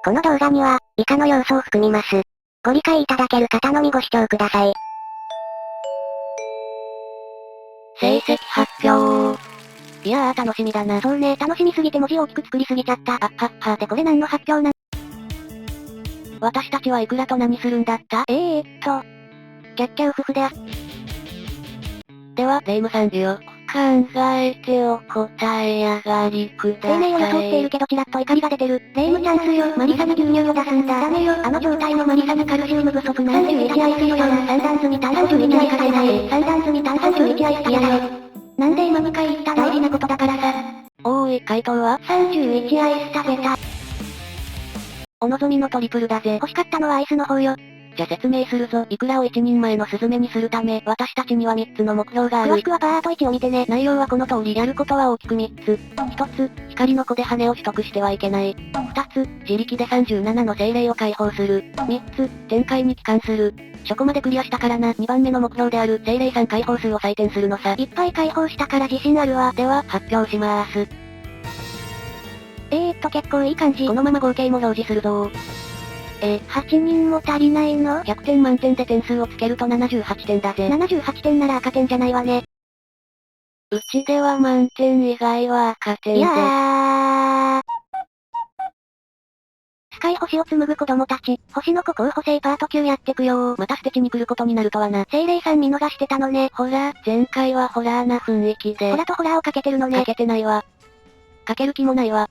この動画には、以下の要素を含みます。ご理解いただける方のみご視聴ください。成績発表。いやー楽しみだな。そうね、楽しみすぎて文字を大きく作りすぎちゃった。でこれ何の発表な？私たちはいくらと何するんだった？キャッキャウフフででは、レイムさんよ。考えてお答え上がりください。生命を装っているけどチラッと怒りが出てる。レイムチャンスよ。マリサに牛乳を出すんだ。ダメよ。あの状態のマリサにカルシウム不足なんて31アイスよ。三段積み単51アイス出ない。三段積み単31アイス嫌よ。なんで今2回言ったの？大事なことだからさ。おーい、回答は31アイス食べた。お望みのトリプルだぜ。欲しかったのはアイスの方よ。じゃ説明するぞ。イクラを一人前のスズメにするため、私たちには3つの目標がある。詳しくはパート1を見てね。内容はこの通り。やることは大きく3つ。1つ、光の子で羽を取得してはいけない。2つ、自力で37の精霊を解放する。3つ、展開に帰還する。そこまでクリアしたからな。2番目の目標である精霊3解放数を採点するのさ。いっぱい解放したから自信あるわ。では、発表しまーす。結構いい感じ。このまま合計も表示するぞー。8人も足りないの？ 100 点満点で点数をつけると78点だぜ。78点なら赤点じゃないわね。うちでは満点以外は赤点で。いやー。スカイ星を紡ぐ子供たち、星の子候補生パート9やってくよー。また捨て地に来ることになるとはな。精霊さん見逃してたのね。ほら、前回はホラーな雰囲気で。ホラとホラーをかけてるのね。かけてないわ。かける気もないわ。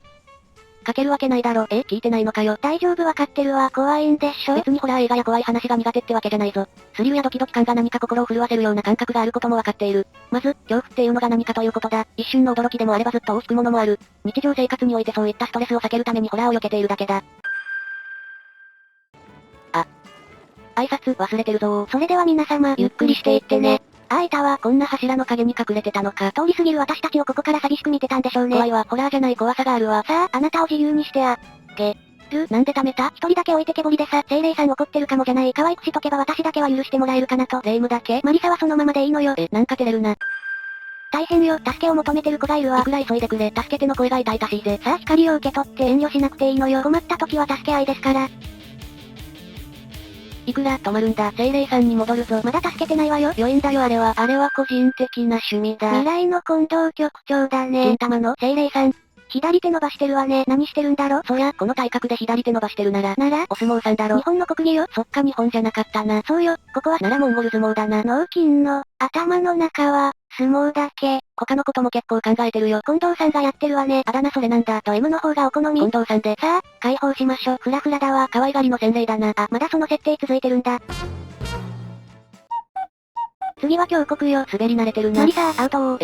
かけるわけないだろ。聞いてないのかよ。大丈夫わかってるわ。怖いんでしょ？別にホラー映画や怖い話が苦手ってわけじゃないぞ。スリルやドキドキ感が何か心を震わせるような感覚があることもわかっている。まず、恐怖っていうのが何かということだ。一瞬の驚きでもあればずっと大きくものもある。日常生活においてそういったストレスを避けるためにホラーを避けているだけだ。挨拶忘れてるぞー。それでは皆様、ゆっくりしていってね。いたわ。こんな柱の陰に隠れてたのか。通り過ぎる私たちをここから寂しく見てたんでしょうね。怖いわ。ホラーじゃない怖さがあるわ。さあ、あなたを自由にしてなんで貯めた？一人だけ置いてけぼりでさ、精霊さん怒ってるかもじゃない。可愛くしとけば私だけは許してもらえるかなと。霊夢だけ？マリサはそのままでいいのよ。なんか照れるな。大変よ、助けを求めてる子がいるわ。いくら急いでくれ、助けての声が痛々しいぜ。さあ光を受け取って遠慮しなくていいのよ。困った時は助け合いですから。いくら止まるんだ。精霊さんに戻るぞ。まだ助けてないわよ。余韻だよあれは。あれは個人的な趣味だ。未来の近藤局長だね。金玉の精霊さん。左手伸ばしてるわね。何してるんだろ？そりゃ、この体格で左手伸ばしてるなら、お相撲さんだろ。日本の国技よ。そっか日本じゃなかったな。そうよ、ここはならモンゴル相撲だな。脳筋の頭の中は相撲だけ。他のことも結構考えてるよ。近藤さんがやってるわね。あだ名それなんだ。と M の方がお好み。近藤さんで。さあ、解放しましょう。フラフラだわ。可愛がりの洗礼だな。まだその設定続いてるんだ。次は峡谷よ。滑り慣れてるな。マリサ、アウト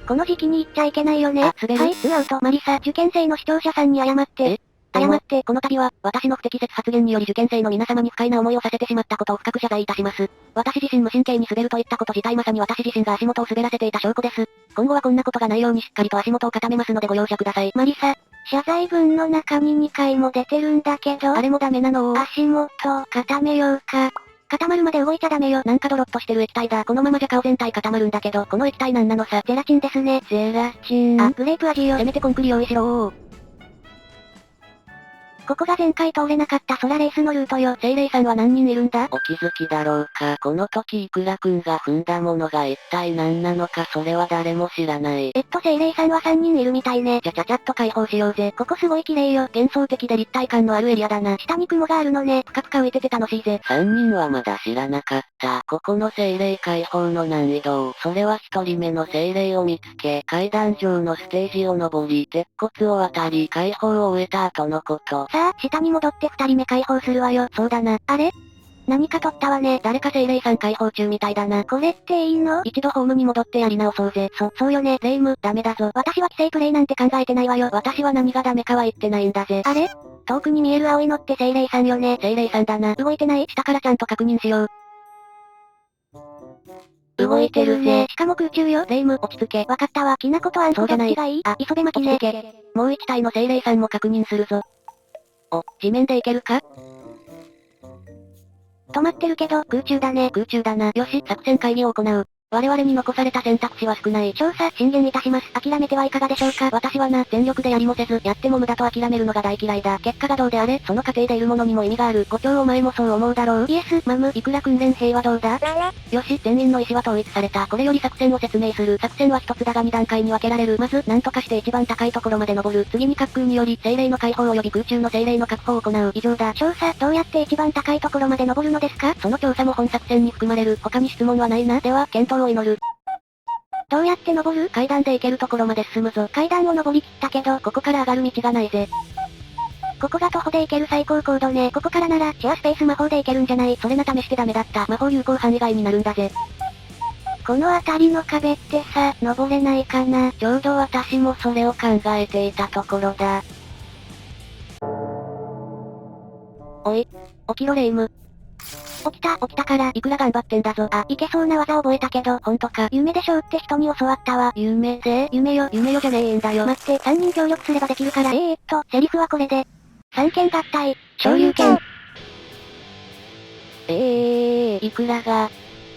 この時期に言っちゃいけないよね。滑る。はい、アウト。マリサ、受験生の視聴者さんに謝って。謝って、この度は、私の不適切発言により受験生の皆様に不快な思いをさせてしまったことを深く謝罪いたします。私自身無神経に滑るといったこと自体まさに私自身が足元を滑らせていた証拠です。今後はこんなことがないようにしっかりと足元を固めますのでご容赦ください。マリサ、謝罪文の中に2回も出てるんだけど。あれもダメなの？足元、固めようか。固まるまで動いちゃダメよ。なんかドロッとしてる液体だ。このままじゃ顔全体固まるんだけど、この液体なんなのさ。ゼラチンですね。ゼラチン。グレープ味よ。せめてコンクリ用意しろー。ここが前回通れなかった空レースのルートよ。精霊さんは何人いるんだ？お気づきだろうか。この時イクラくんが踏んだものが一体何なのかそれは誰も知らない。精霊さんは3人いるみたいね。ちゃっと解放しようぜ。ここすごい綺麗よ。幻想的で立体感のあるエリアだな。下に雲があるのね。ぷかぷか浮いてて楽しいぜ。3人はまだ知らなかった。ここの精霊解放の難易度。それは1人目の精霊を見つけ、階段上のステージを登り、鉄骨を渡り、解放を終えた後のこと。さあ、下に戻って2人目解放するわよ。そうだな。あれ？何か取ったわね。誰か精霊さん解放中みたいだな。これっていいの？一度ホームに戻ってやり直そうぜ。そうよね。霊夢、ダメだぞ。私は規制プレイなんて考えてないわよ。私は何がダメかは言ってないんだぜ。あれ？遠くに見える青いのって精霊さんよね。精霊さんだな。動いてない？下からちゃんと確認しよう。動いてるぜ。しかも空中よ。霊夢、落ち着け。わかったわ。きなことあんこどっちがいい？磯辺巻きね。もう一体の精霊さんも確認するぞ。地面でいけるか？止まってるけど、空中だね。空中だな。よし、作戦会議を行う。我々に残された選択肢は少ない。調査、進言いたします。諦めてはいかがでしょうか。私はな、全力でやりもせず、やっても無駄と諦めるのが大嫌いだ。結果がどうであれ、その過程でいるものにも意味がある。五長お前もそう思うだろう。イエス、マム。いくら訓練兵はどうだよし、全員の意思は統一された。これより作戦を説明する。作戦は一つだが2段階に分けられる。まず、なんとかして一番高いところまで登る。次に滑空により、精霊の解放及び空中の精霊の確保を行う。以上だ。調査、どうやって一番高いところまで登るのですか？その調査も本作戦に含まれる。他に質問はないな。では、検討を祈る。どうやって登る？階段で行けるところまで進むぞ。階段を登りきったけど、ここから上がる道がないぜ。ここが徒歩で行ける最高高度ね。ここからなら、シェアスペース魔法で行けるんじゃない？それな試してダメだった。魔法有効範囲外になるんだぜ。この辺りの壁ってさ、登れないかな？ちょうど私もそれを考えていたところだ。おい、起きろレイム。起きたから、いくら頑張ってんだぞ。いけそうな技覚えたけど、ほんとか。夢でしょうって人に教わったわ。夢ぜ？夢よじゃねえんだよ。待って、3人協力すればできるから。セリフはこれで。三剣合体、昇竜拳。いくらが、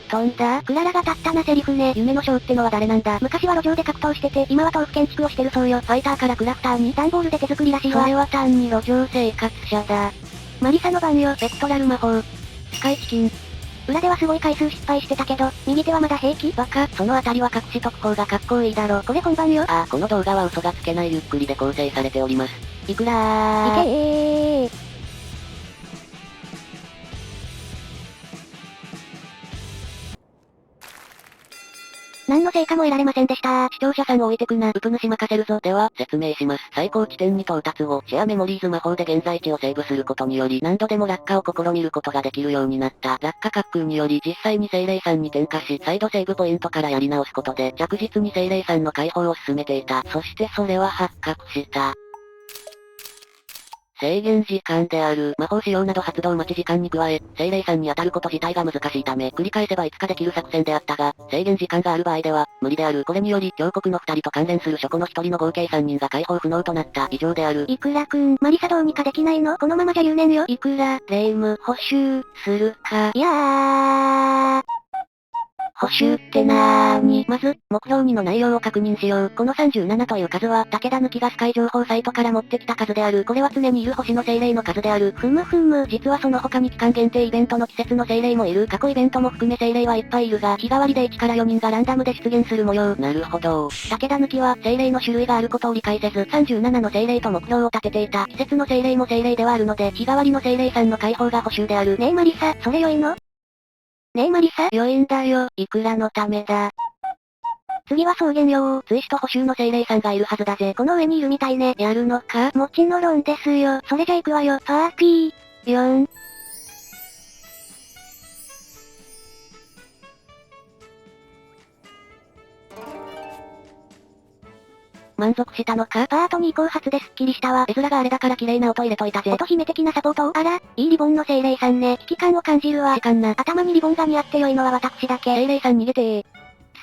飛んだ？クララが立ったなセリフね。夢の将ってのは誰なんだ？昔は路上で格闘してて、今は豆腐建築をしてるそうよ。ファイターからクラフターに？段ボールで手作りらしいわ。それは単に路上生活者だ。マリサの番よ。ベクトラル魔法。スカイチキン。裏ではすごい回数失敗してたけど、右手はまだ平気？バカ、そのあたりは隠しとく方がかっこいいだろ。これ本番よ。この動画は嘘がつけないゆっくりで構成されております。いくらー。いけー。何の成果も得られませんでした視聴者さんを置いてくな。うぷ主任せるぞ。では、説明します。最高地点に到達後、シェアメモリーズ魔法で現在地をセーブすることにより、何度でも落下を試みることができるようになった。落下滑空により実際に精霊さんに点火し、再度セーブポイントからやり直すことで、着実に精霊さんの解放を進めていた。そしてそれは発覚した。制限時間である魔法使用など発動待ち時間に加え、精霊さんに当たること自体が難しいため、繰り返せばいつかできる作戦であったが、制限時間がある場合では、無理である。これにより、峡谷の2人と関連する諸子の1人の合計3人が解放不能となった。以上である。いくらくん、マリサどうにかできないの？このままじゃ有年よ。いくら、レイム、補修、するか。いやー。補修ってなーに？まず、目標2の内容を確認しよう。この37という数は、武田抜きがスカイ情報サイトから持ってきた数である。これは常にいる星の精霊の数である。ふむふむ。実はその他に期間限定イベントの季節の精霊もいる。過去イベントも含め精霊はいっぱいいるが、日替わりで1から4人がランダムで出現する模様。なるほど。武田抜きは、精霊の種類があることを理解せず、37の精霊と目標を立てていた。季節の精霊も精霊ではあるので、日替わりの精霊さんの解放が補修である。ねえマリサ、それ良いの？ねえマリサ？良いんだよ。いくらのためだ。次は草原よ。追試と補修の精霊さんがいるはずだぜ。この上にいるみたいね。やるのか？もちろんですよ。それじゃ行くわよ。パーピー。4。満足したのか？パート2後発ですっきりしたわ。絵面があれだから綺麗な音入れといたぜ。音姫的なサポートを。あら、いいリボンの精霊さんね。危機感を感じるわ。時間な。頭にリボンが似合って良いのは私だけ。精霊さん逃げてー。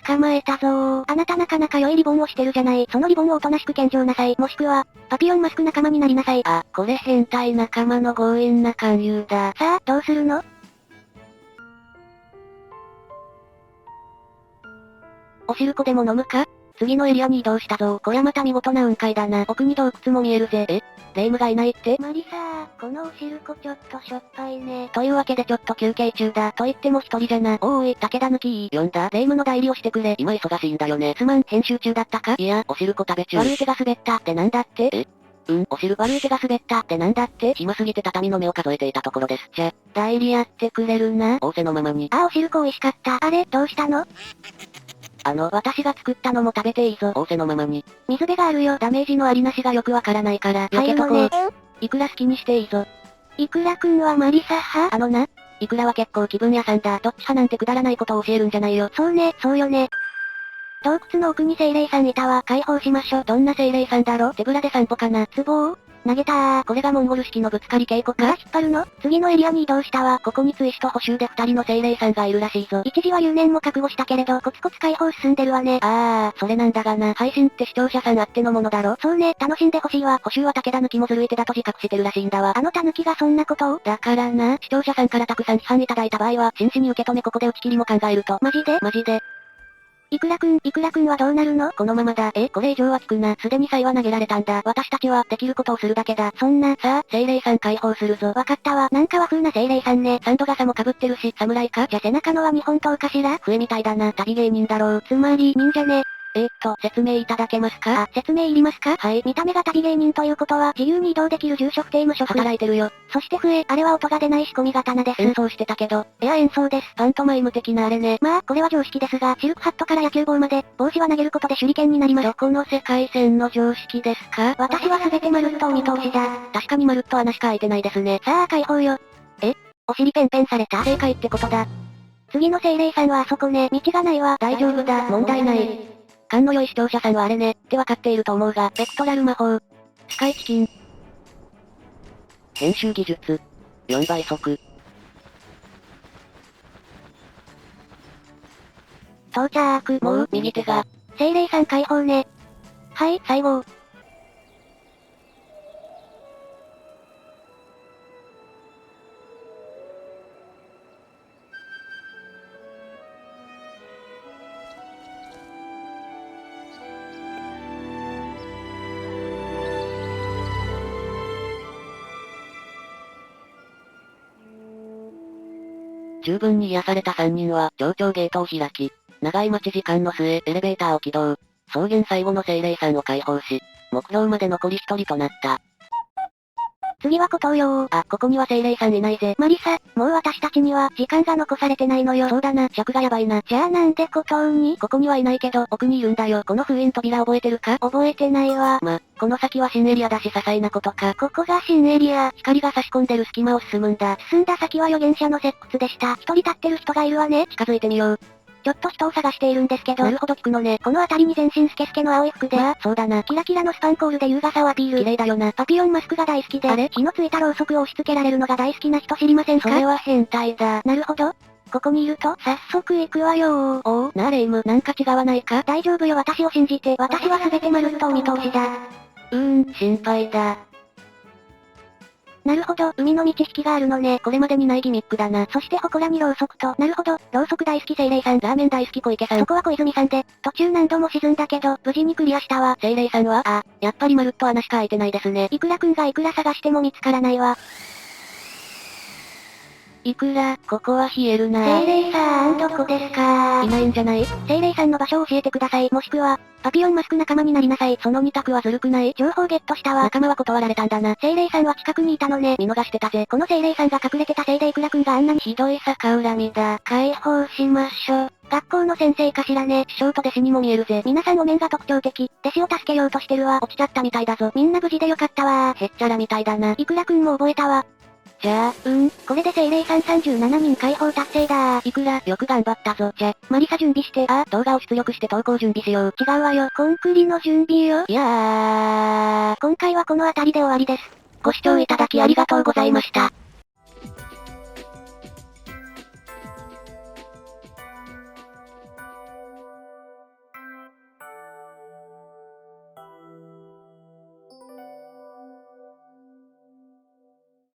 捕まえたぞー。あなたなかなか良いリボンをしてるじゃない。そのリボンをおとなしく献上なさい。もしくは、パピヨンマスク仲間になりなさい。これ変態仲間の強引な勧誘だ。さあ、どうするの？おしるこでも飲むか？次のエリアに移動したぞ。こりゃまた見事な雲海だな。奥に洞窟も見えるぜ。レイムがいないって？マリサこのおしるこちょっとしょっぱいね。というわけでちょっと休憩中だ。と言っても一人じゃな。おーい、武田抜き呼んだ？レイムの代理をしてくれ。今忙しいんだよね。すまん、編集中だったか？いや、おしるこ食べ中。悪い手が滑ったってなんだって？悪い手が滑ったってなんだって？暇すぎて畳の目を数えていたところです。じゃ、代理やってくれるな？仰せのままに。おしるこ美味しかった。あれ、どうしたの？私が作ったのも食べていいぞ。仰せのままに。水辺があるよ。ダメージのありなしがよくわからないから、避けとこう。いくら好きにしていいぞ。いくらくんはマリサ派？いくらは結構気分屋さんだ。どっち派なんてくだらないことを教えるんじゃないよ。そうね、そうよね。洞窟の奥に精霊さんいたわ。解放しましょ。どんな精霊さんだろ？手ぶらで散歩かな？壺？投げたー。これがモンゴル式のぶつかり稽古か？引っ張るの？次のエリアに移動したわ。ここに追試と補修で2人の精霊さんがいるらしいぞ。一時は有年も覚悟したけれど、コツコツ解放進んでるわね。それなんだがな。配信って視聴者さんあってのものだろ？そうね、楽しんでほしいわ。補修は武田抜きもずるい手だと自覚してるらしいんだわ。タヌキがそんなことを？だからな、視聴者さんからたくさん批判いただいた場合は、真摯に受け止めここで打ち切りも考えると。マジで？いくらくんはどうなるの？このままだ。これ以上は聞くな。すでに才は投げられたんだ。私たちは、できることをするだけだ。そんな、さあ、精霊さん解放するぞ。わかったわ。なんか和風な精霊さんね。サンド傘も被ってるし、侍か？じゃ背中のは日本刀かしら？笛みたいだな。旅芸人だろう。つまり、忍者ね。説明いただけますか？説明いりますか？はい。見た目が旅芸人ということは、自由に移動できる住所不定無職。働いてるよ。そして笛、あれは音が出ない仕込み刀です。演奏してたけど。いや演奏です。パントマイム的なあれね。まあ、これは常識ですが、シルクハットから野球帽まで、帽子は投げることで手裏剣になります。どこの世界線の常識ですか？私は全てまるっとお見通しだ。確かにまるっと穴しか開いてないですね。さあ解放よ。お尻ペンペンされた？正解ってことだ。次の精霊さんはあそこね。道がないわ。大丈夫だ、問題ない。勘の良い視聴者さんはあれね、ってわかっていると思うが、ベクトラル魔法。スカイチキン。編集技術。4倍速。到着。もう、右手が。精霊さん解放ね。はい、最後。十分に癒された3人は、町長ゲートを開き、長い待ち時間の末、エレベーターを起動。草原最後の精霊さんを解放し、目標まで残り1人となった。次は孤島よ。ここには精霊さんいないぜ。マリサ、もう私たちには時間が残されてないのよ。そうだな、尺がやばいな。じゃあなんで孤島に？ここにはいないけど、奥にいるんだよ。この封印扉覚えてるか？覚えてないわ。この先は新エリアだし些細なことか。ここが新エリア。光が差し込んでる隙間を進むんだ。進んだ先は預言者の石窟でした。一人立ってる人がいるわね。近づいてみよう。ちょっと人を探しているんですけど。なるほど聞くのね。この辺りに全身スケスケの青い服で。そうだな。キラキラのスパンコールで優雅さをアピール。綺麗だよな。パピヨンマスクが大好きで。あれ？火のついたろうそくを押し付けられるのが大好きな人知りませんか？それは変態だ。なるほど。ここにいると、早速行くわよー。なあレイム、なんか違わないか？大丈夫よ私を信じて。私は全てまるっとお見通しだ。心配だ。なるほど、海の道引きがあるのね。これまでにないギミックだな。そして祠にろうそくと、なるほど、ろうそく大好き精霊さん。ラーメン大好き小池さん。そこは小泉さんで、途中何度も沈んだけど、無事にクリアしたわ。精霊さんはやっぱりまるっと穴しか開いてないですね。いくらくんがいくら探しても見つからないわ。いくら、ここは冷えるな。精霊さんどこですか？いないんじゃない？精霊さんの場所を教えてください。もしくは、パピヨンマスク仲間になりなさい。その2択はずるくない？情報ゲットしたわ。仲間は断られたんだな。精霊さんは近くにいたのね。見逃してたぜ。この精霊さんが隠れてたせいでいくらくんがあんなにひどい逆恨みだ。解放しましょう。学校の先生かしらね。師匠と弟子にも見えるぜ。皆さんお面が特徴的。弟子を助けようとしてるわ。落ちちゃったみたいだぞ。みんな無事でよかったわ。へっちゃらみたいだな。いくらくんも覚えたわ。じゃあ、これで精霊さん37人解放達成だいくら、よく頑張ったぞ。マリサ準備して。動画を出力して投稿準備しよう。違うわよ。コンクリの準備よ。いやー。今回はこの辺りで終わりです。ご視聴いただきありがとうございました。